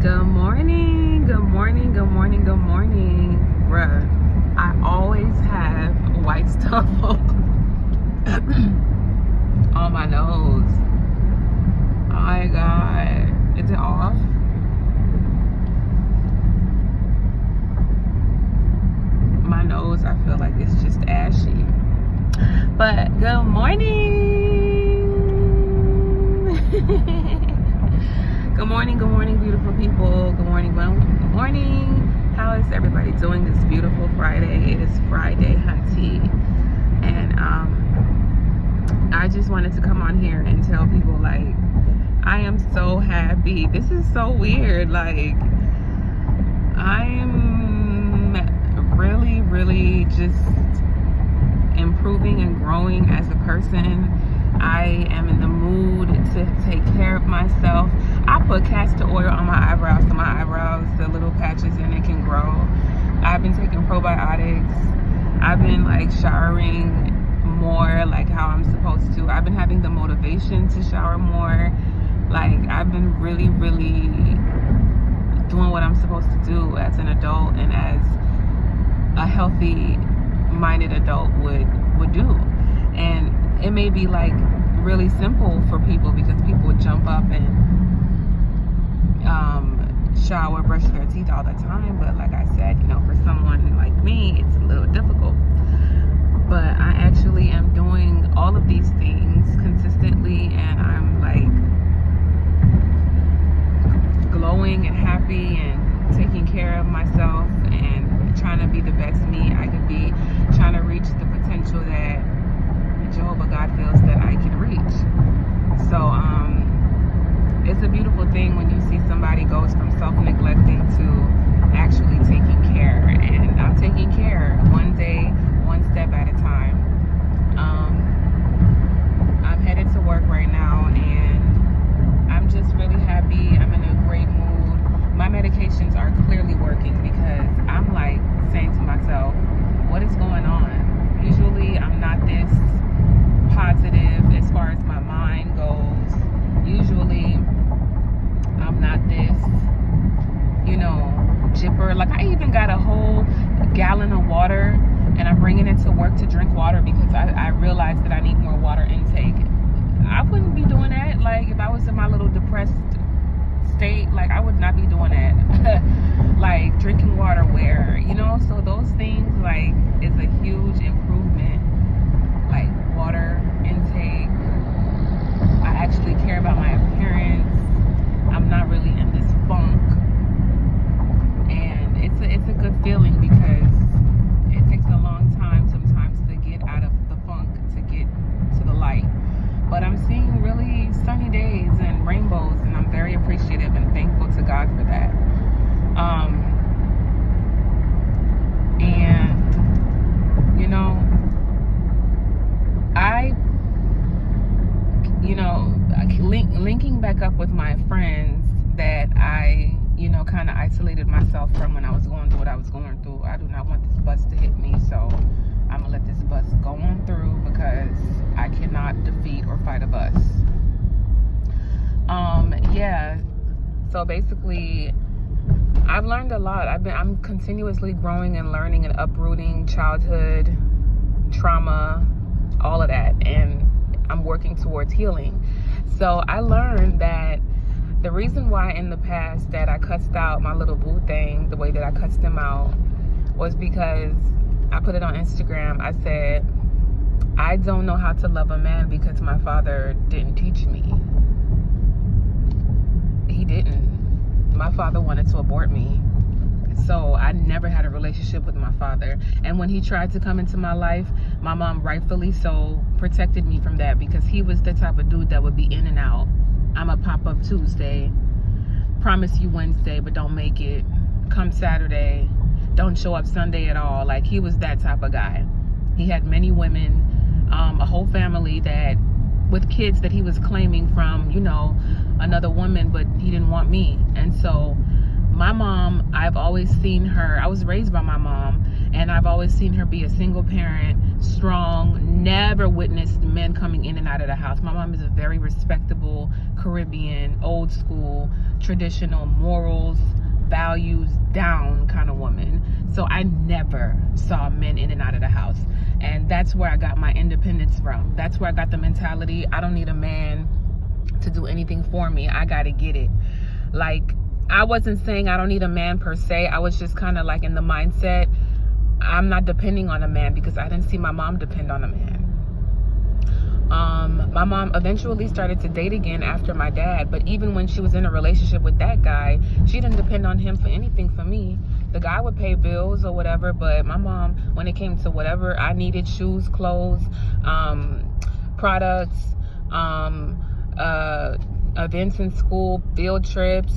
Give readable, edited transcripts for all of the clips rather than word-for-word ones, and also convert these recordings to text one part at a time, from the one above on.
Good morning, good morning, good morning, good morning. Bruh, I always have white stuff on my nose. Oh my God. Is it off? My nose, I feel like it's just ashy. But good morning. Good morning, beautiful people. Good morning, good morning. How is everybody doing this beautiful Friday? It is Friday, hunty. And I just wanted to come on here and tell people, like, I am so happy. This is so weird. Like, I'm really just improving and growing as a person. I am in the mood to take care of myself. I put castor oil on my eyebrows so my eyebrows, the little patches in it, can grow. I've been taking probiotics. I've been like showering more like how I'm supposed to. I've been having the motivation to shower more. Like, I've been really doing what I'm supposed to do as an adult and as a healthy minded adult would do. And it may be like really simple for people because people jump up and shower, brush their teeth all the time. But like I said, you know, for someone like me, it's a little difficult. But I actually am doing all of these things consistently, and I'm like glowing and happy and taking care of myself and trying to be the best me I could be, trying to reach the potential that Jehovah God feels that I can reach. So it's a beautiful thing when you see somebody goes from self-neglecting to actually taking care, and I'm taking care one day, one step at a time. I'm headed to work right now, and I'm just really happy. I'm in a great mood. My medications are clearly working because I'm like saying to myself, what is going on? Usually I'm not this positive as far as my mind goes. Usually I'm not this, you know, jipper. Like, I even got a whole gallon of water and I'm bringing it to work to drink water because I realized that I need more water intake. I wouldn't be doing that. Like, if I was in my little depressed state, like, I would not be doing that. Like, drinking water where, you know, so those things, like, is a huge improvement. Like, water intake. I actually care about my appearance. I'm not really in this funk. And it's a good feeling because it takes a long time sometimes to get out of the funk, to get to the light. But I'm seeing really sunny days and rainbows, and I'm very appreciative and thankful to God for that. And, you know, linking back up with my friends that I, you know, kind of isolated myself from when I was going through what I was going through. I do not want this bus to hit me, so I'm gonna let this bus go on through because I cannot defeat or fight a bus. Yeah, so basically I've learned a lot. I'm continuously growing and learning and uprooting childhood trauma, all of that, and I'm working towards healing. So I learned that the reason why in the past that I cussed out my little boo thing the way that I cussed him out was because I put it on Instagram. I said, I don't know how to love a man because my father didn't teach me. He didn't. My father wanted to abort me. So I never had a relationship with my father. And when he tried to come into my life, my mom rightfully so protected me from that because he was the type of dude that would be in and out. I'm a pop-up Tuesday, promise you Wednesday, but don't make it. Come Saturday, don't show up Sunday at all. Like, he was that type of guy. He had many women, a whole family that, with kids that he was claiming from, you know, another woman, but he didn't want me. And so My mom, I've always seen her, I was raised by my mom, and I've always seen her be a single parent, strong, never witnessed men coming in and out of the house. My mom is a very respectable, Caribbean, old school, traditional, morals, values down kind of woman. So I never saw men in and out of the house. And that's where I got my independence from. That's where I got the mentality, I don't need a man to do anything for me. I gotta get it. Like, I wasn't saying I don't need a man per se. I was just kind of like in the mindset, I'm not depending on a man, because I didn't see my mom depend on a man. My mom eventually started to date again after my dad, but even when she was in a relationship with that guy, she didn't depend on him for anything for me. The guy would pay bills or whatever, but my mom, when it came to whatever I needed, shoes, clothes, products, events in school, field trips,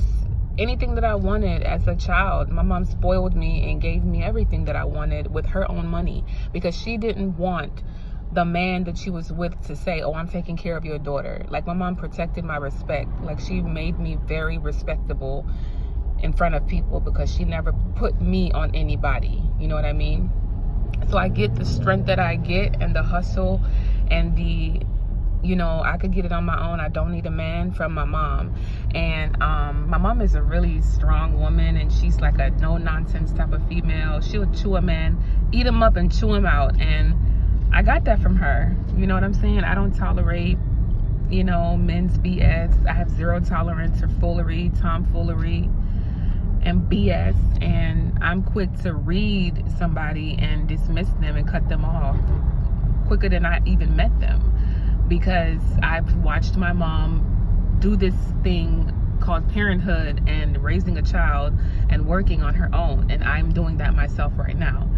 anything that I wanted as a child, my mom spoiled me and gave me everything that I wanted with her own money, because she didn't want the man that she was with to say, oh, I'm taking care of your daughter. Like, my mom protected my respect. Like, she made me very respectable in front of people, because she never put me on anybody. You know what I mean? So I get the strength that I get, and the hustle, and the, you know, I could get it on my own. I don't need a man, from my mom. And my mom is a really strong woman, and she's like a no-nonsense type of female. She'll chew a man, eat him up and chew him out. And I got that from her. You know what I'm saying? I don't tolerate, you know, men's BS. I have zero tolerance for foolery, tomfoolery, and BS. And I'm quick to read somebody and dismiss them and cut them off quicker than I even met them, because I've watched my mom do this thing called parenthood and raising a child and working on her own, and I'm doing that myself right now.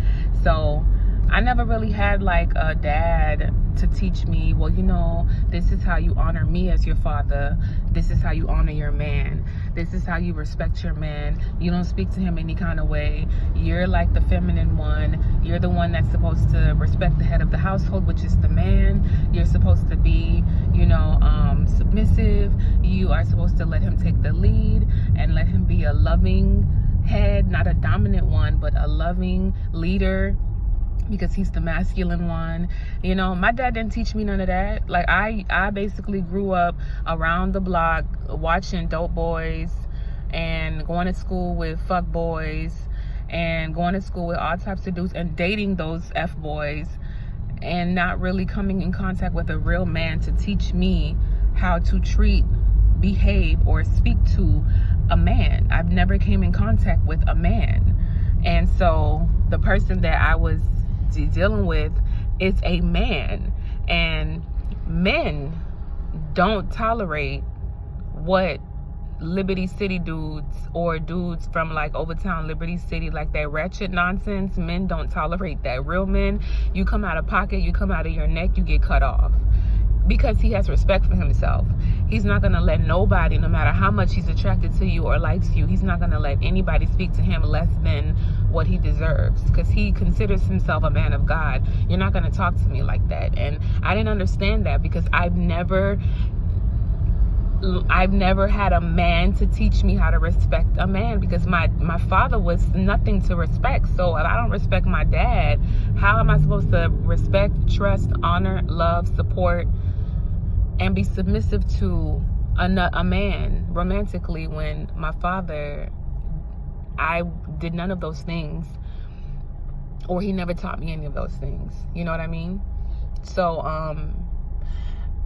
So I never really had like a dad to teach me, well, you know, this is how you honor me as your father. This is how you honor your man. This is how you respect your man. You don't speak to him any kind of way. You're like the feminine one. You're the one that's supposed to respect the head of the household, which is the man. You're supposed to be, you know, submissive. You are supposed to let him take the lead and let him be a loving head, not a dominant one, but a loving leader, because he's the masculine one. You know, my dad didn't teach me none of that. Like, I basically grew up around the block watching dope boys and going to school with fuck boys and going to school with all types of dudes and dating those F boys, and not really coming in contact with a real man to teach me how to treat, behave, or speak to a man. I've never came in contact with a man. And so the person that I was dealing with is a man, and men don't tolerate what Liberty City dudes or dudes from like Overtown, Liberty City, like that ratchet nonsense. Men don't tolerate that. Real men, you come out of pocket, you come out of your neck, you get cut off, because he has respect for himself. He's not gonna let nobody, no matter how much he's attracted to you or likes you, he's not gonna let anybody speak to him less than what he deserves, because he considers himself a man of God. You're not gonna talk to me like that. And I didn't understand that, because I've never had a man to teach me how to respect a man, because my father was nothing to respect. So if I don't respect my dad, how am I supposed to respect, trust, honor, love, support, and be submissive to a man romantically, when my father, I did none of those things, or he never taught me any of those things? You know what I mean? So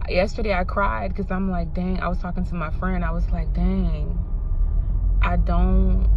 yesterday I cried, because I'm like, dang, I was talking to my friend, I was like, dang, I don't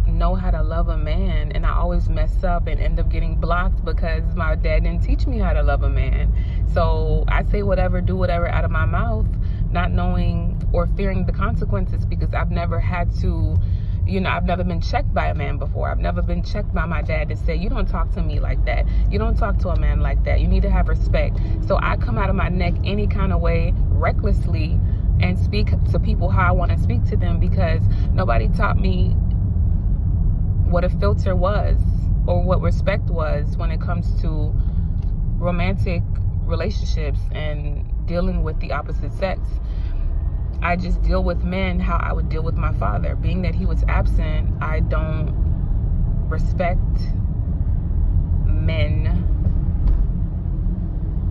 know how to love a man, and I always mess up and end up getting blocked because my dad didn't teach me how to love a man. So I say whatever, do whatever out of my mouth, not knowing or fearing the consequences, because I've never had to, you know, I've never been checked by a man before. I've never been checked by my dad to say, you don't talk to me like that. You don't talk to a man like that. You need to have respect. So I come out of my neck any kind of way, recklessly, and speak to people how I want to speak to them, because nobody taught me what a filter was or what respect was when it comes to romantic relationships and dealing with the opposite sex. I just deal with men how I would deal with my father. Being that he was absent, I don't respect men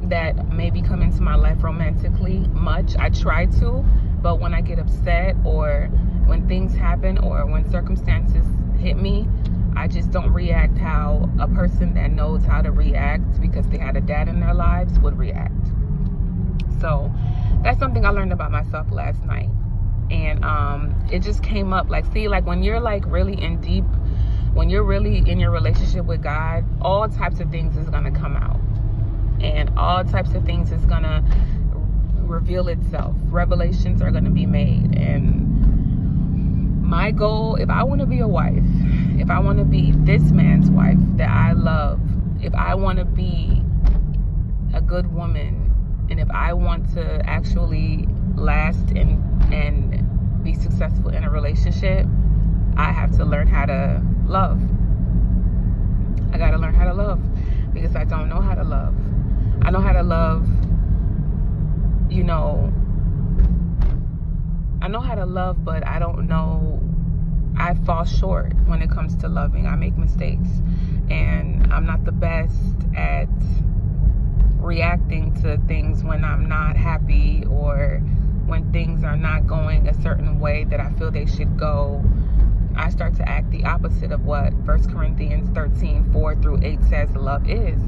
that maybe come into my life romantically much. I try to, but when I get upset or when things happen or when circumstances hit me, I just don't react how a person that knows how to react because they had a dad in their lives would react. So that's something I learned about myself last night. And it just came up, like, see, like when you're like really in deep, when you're really in your relationship with God, all types of things is gonna come out. And all types of things is gonna reveal itself. Revelations are gonna be made. And my goal, if I wanna be a wife, if I wanna be this man's wife that I love, if I wanna be a good woman, and if I want to actually last and be successful in a relationship, I have to learn how to love. I gotta learn how to love because I don't know how to love. I know how to love, you know, I know how to love, but I don't know, I fall short when it comes to loving. I make mistakes, and I'm not the best at reacting to things when I'm not happy or when things are not going a certain way that I feel they should go. I start to act the opposite of what 1 Corinthians 13:4-8 says love is.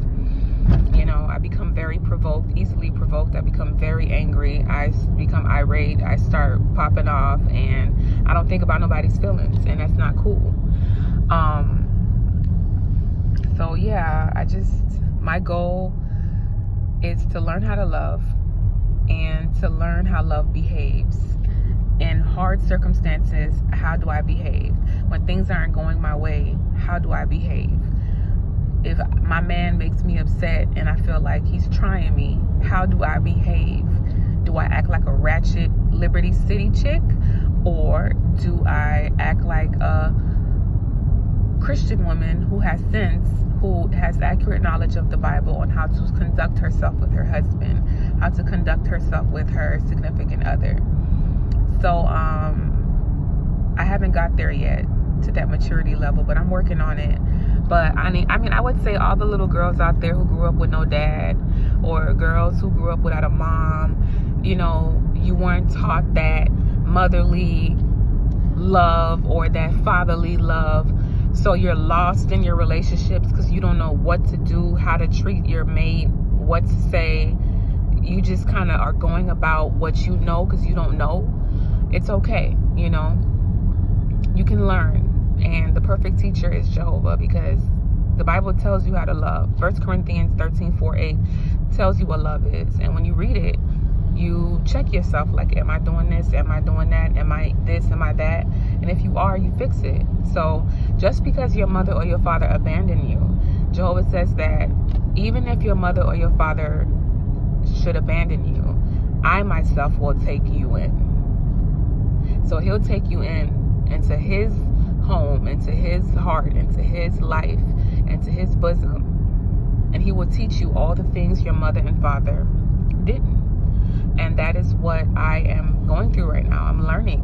You know, I become very provoked, easily provoked. I become very angry. I become irate. I start popping off, and I don't think about nobody's feelings, and that's not cool. So yeah, my goal is to learn how to love and to learn how love behaves. In hard circumstances, how do I behave? When things aren't going my way, how do I behave? If my man makes me upset and I feel like he's trying me, how do I behave? Do I act like a ratchet Liberty City chick? Or do I act like a Christian woman who has sense, who has accurate knowledge of the Bible on how to conduct herself with her husband, how to conduct herself with her significant other? So I haven't got there yet to that maturity level, but I'm working on it. But I mean, I would say all the little girls out there who grew up with no dad, or girls who grew up without a mom, you know, you weren't taught that motherly love or that fatherly love. So you're lost in your relationships because you don't know what to do, how to treat your mate, what to say. You just kind of are going about what you know because you don't know. It's okay, you know. You can learn. And the perfect teacher is Jehovah, because the Bible tells you how to love. 1 Corinthians 13:4-8 tells you what love is. And when you read it, you check yourself, like, am I doing this? Am I doing that? Am I this? Am I that? And if you are, you fix it. So just because your mother or your father abandoned you, Jehovah says that even if your mother or your father should abandon you, I myself will take you in. So he'll take you into his home, into his heart, into his life, into his bosom. And he will teach you all the things your mother and father didn't. And that is what I am going through right now. I'm learning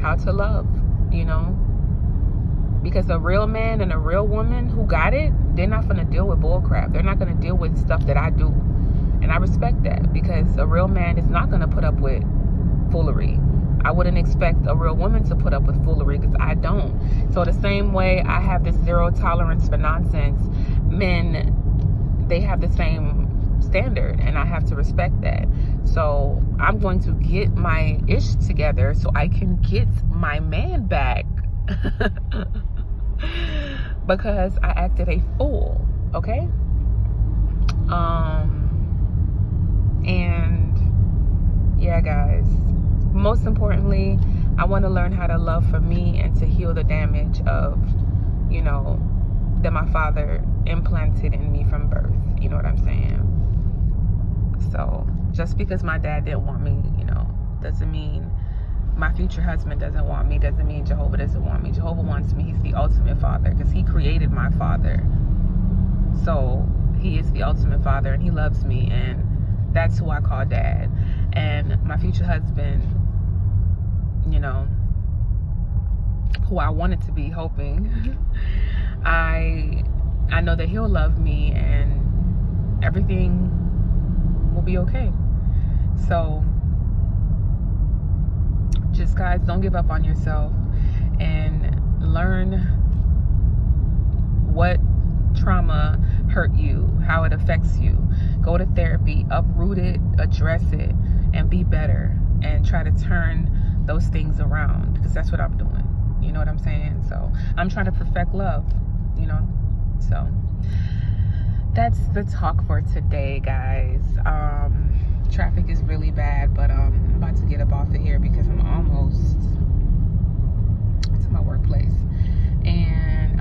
how to love, you know, because a real man and a real woman who got it, they're not going to deal with bull crap. They're not going to deal with stuff that I do. And I respect that, because a real man is not going to put up with foolery. I wouldn't expect a real woman to put up with foolery, because I don't. So the same way I have this zero tolerance for nonsense, men, they have the same standard, and I have to respect that. So I'm going to get my ish together so I can get my man back because I acted a fool, okay? And yeah, guys, most importantly, I want to learn how to love for me and to heal the damage of, you know, that my father implanted in me from birth. You know what I'm saying? So just because my dad didn't want me, you know, doesn't mean my future husband doesn't want me, doesn't mean Jehovah doesn't want me. Jehovah wants me. He's the ultimate father, because he created my father. So he is the ultimate father, and he loves me, and that's who I call dad. And my future husband you know, who I wanted to be, hoping. I know that he'll love me and everything will be okay. So just, guys, don't give up on yourself and learn what trauma hurt you, how it affects you. Go to therapy, uproot it, address it, and be better, and try to turn those things around, because that's what I'm doing. You know what I'm saying? So I'm trying to perfect love, you know. So that's the talk for today, guys. Traffic is really bad, but I'm about to get up off of here because I'm almost to my workplace. And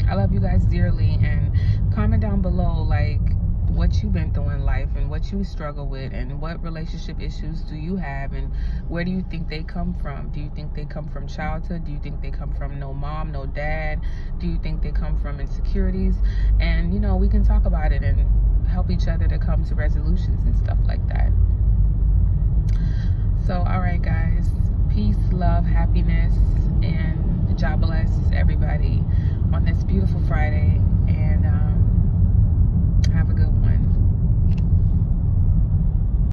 I love you guys dearly, and comment down below like what you've been through in life and what you struggle with, and what relationship issues do you have, and where do you think they come from? Do you think they come from childhood? Do you think they come from no mom, no dad? Do you think they come from insecurities? And you know, we can talk about it and help each other to come to resolutions and stuff like that. So all right, guys, peace, love, happiness, and God bless everybody on this beautiful Friday.